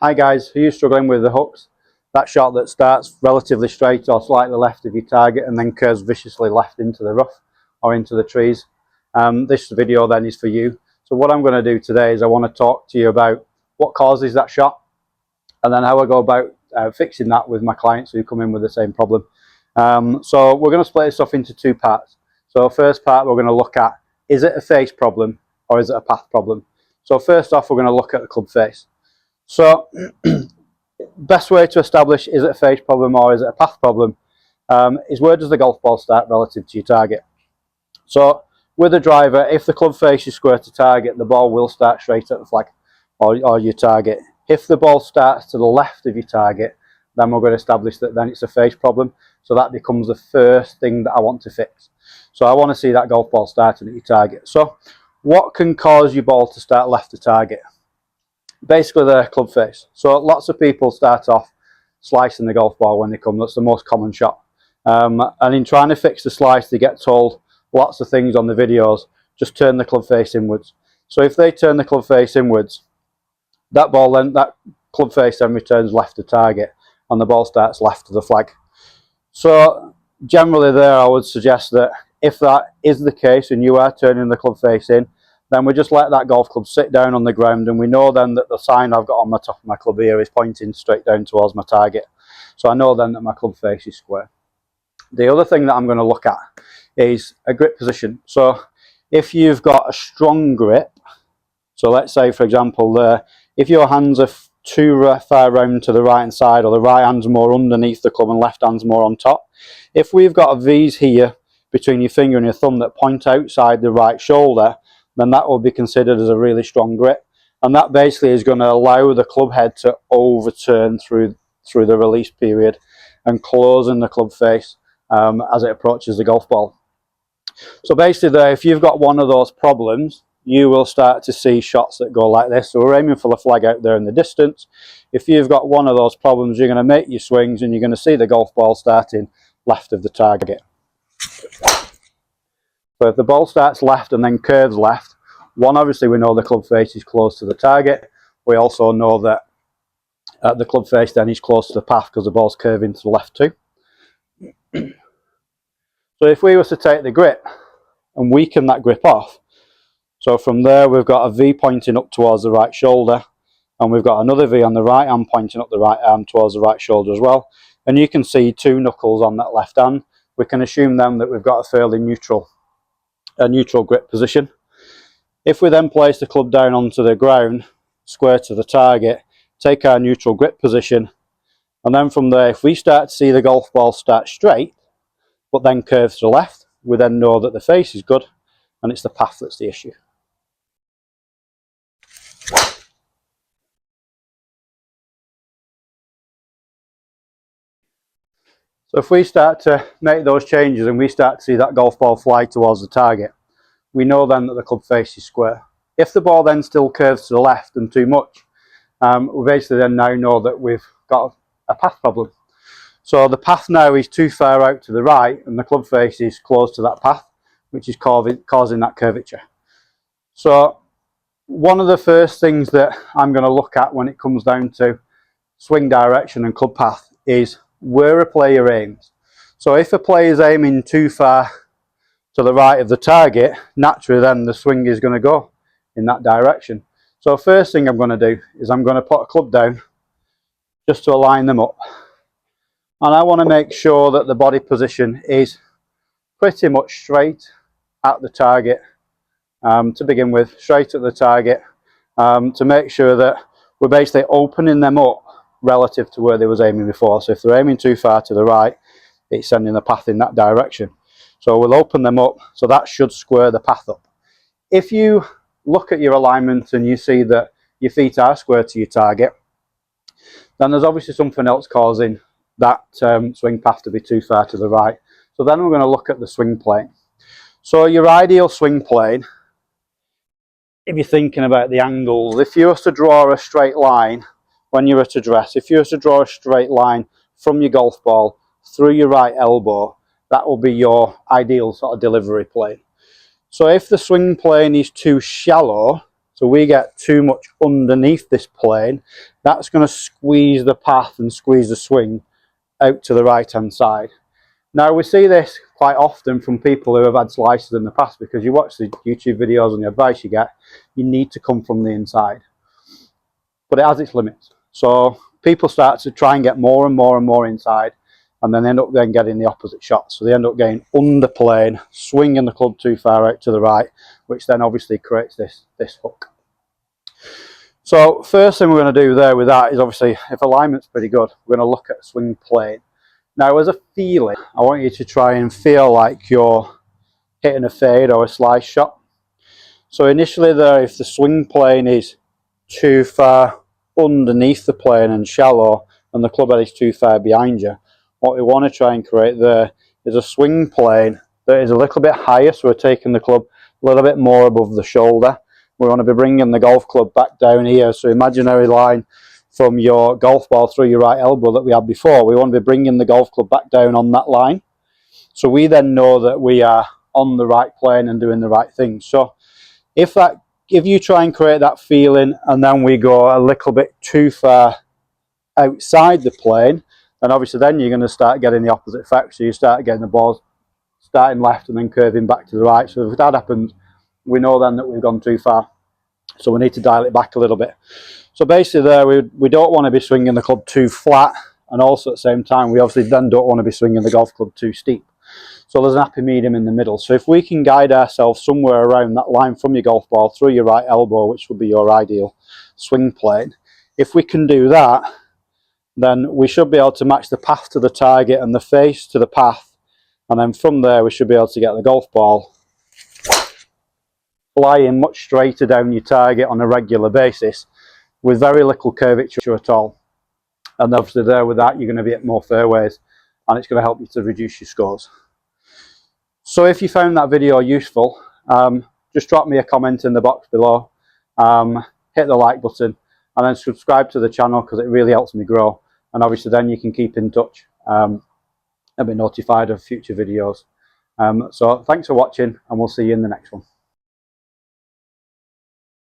Hi guys, are you struggling with the hooks? That shot that starts relatively straight or slightly left of your target and then curves viciously left into the rough or into the trees. This video then is for you. So what I'm going to do today is I want to talk to you about what causes that shot and then how I go about fixing that with my clients who come in with the same problem. So we're going to split this off into two parts. So first part we're going to look at, is it a face problem or is it a path problem? So first off we're going to look at the club face. So best way to establish is it a face problem or is it a path problem is where does the golf ball start relative to your target. So with a driver, if the club face is square to target, the ball will start straight at the flag or your target. If the ball starts to the left of your target, then we're going to establish that then it's a face problem. So that becomes the first thing that I want to fix. So I want to see that golf ball starting at your target. So what can cause your ball to start left of target? Basically the club face. So lots of people start off slicing the golf ball when they come. That's the most common shot. And in trying to fix the slice, they get told lots of things on the videos. Just turn the club face inwards. So if they turn the club face inwards, that club face then returns left of target, and the ball starts left of the flag. So generally, there I would suggest that if that is the case and you are turning the club face in, then we just let that golf club sit down on the ground, and we know then that the sign I've got on the top of my club here is pointing straight down towards my target. So I know then that my club face is square. The other thing that I'm going to look at is a grip position. So if you've got a strong grip, so let's say for example if your hands are too far round to the right hand side, or the right hand's more underneath the club and left hand's more on top, if we've got a V's here between your finger and your thumb that point outside the right shoulder, then that will be considered as a really strong grip, and that basically is going to allow the club head to overturn through the release period and closing the club face as it approaches the golf ball. So basically there, if you've got one of those problems, you will start to see shots that go like this. So we're aiming for the flag out there in the distance. If you've got one of those problems, you're going to make your swings and you're going to see the golf ball starting left of the target. So if the ball starts left and then curves left, one, obviously we know the club face is close to the target. We also know that the club face then is close to the path because the ball's curving to the left too. So if we were to take the grip and weaken that grip off, so from there we've got a V pointing up towards the right shoulder, and we've got another V on the right hand pointing up the right arm towards the right shoulder as well. And you can see two knuckles on that left hand. We can assume then that we've got a fairly neutral grip position. If we then place the club down onto the ground, square to the target, take our neutral grip position, and then from there, if we start to see the golf ball start straight, but then curve to the left, we then know that the face is good, and it's the path that's the issue. So if we start to make those changes and we start to see that golf ball fly towards the target, we know then that the club face is square. If the ball then still curves to the left and too much, we basically then now know that we've got a path problem. So the path now is too far out to the right and the club face is close to that path, which is causing that curvature. So one of the first things that I'm going to look at when it comes down to swing direction and club path is where a player aims. So if a player is aiming too far to the right of the target, naturally then the swing is going to go in that direction. So first thing I'm going to do is I'm going to put a club down just to align them up, and I want to make sure that the body position is pretty much straight at the target to begin with, straight at the target, to make sure that we're basically opening them up relative to where they was aiming before. So if they're aiming too far to the right, it's sending the path in that direction. So we'll open them up, so that should square the path up. If you look at your alignment and you see that your feet are square to your target, then there's obviously something else causing that swing path to be too far to the right. So then we're going to look at the swing plane. So your ideal swing plane, if you're thinking about the angles, if you were to draw a straight line when you're at address, if you were to draw a straight line from your golf ball through your right elbow, that will be your ideal sort of delivery plane. So if the swing plane is too shallow, So we get too much underneath this plane, that's going to squeeze the path and squeeze the swing out to the right hand side. Now we see this quite often from people who have had slices in the past, because you watch the YouTube videos and the advice you get, you need to come from the inside. But it has its limits. So people start to try and get more and more and more inside, and then end up then getting the opposite shot. So they end up getting under plane, swinging the club too far out to the right, which then obviously creates this hook. So first thing we're going to do there with that is, obviously, if alignment's pretty good, we're going to look at swing plane. Now, as a feeling, I want you to try and feel like you're hitting a fade or a slice shot. So initially there, if the swing plane is too far underneath the plane and shallow, and the club head is too far behind you, what we want to try and create there is a swing plane that is a little bit higher, so we're taking the club a little bit more above the shoulder. We want to be bringing the golf club back down here, so imaginary line from your golf ball through your right elbow that we had before. We want to be bringing the golf club back down on that line, so we then know that we are on the right plane and doing the right thing. So if you try and create that feeling, and then we go a little bit too far outside the plane, then obviously then you're going to start getting the opposite effect. So you start getting the balls starting left and then curving back to the right. So if that happens, we know then that we've gone too far. So we need to dial it back a little bit. So basically there, we don't want to be swinging the club too flat, and also at the same time we obviously then don't want to be swinging the golf club too steep. So there's an happy medium in the middle. So if we can guide ourselves somewhere around that line from your golf ball through your right elbow, which would be your ideal swing plane, if we can do that, then we should be able to match the path to the target and the face to the path, and then from there we should be able to get the golf ball flying much straighter down your target on a regular basis with very little curvature at all. And obviously there with that, you're going to be at more fairways, and it's going to help you to reduce your scores. So if you found that video useful, just drop me a comment in the box below, hit the like button, and then subscribe to the channel, because it really helps me grow. And obviously then you can keep in touch and be notified of future videos. So thanks for watching, and we'll see you in the next one.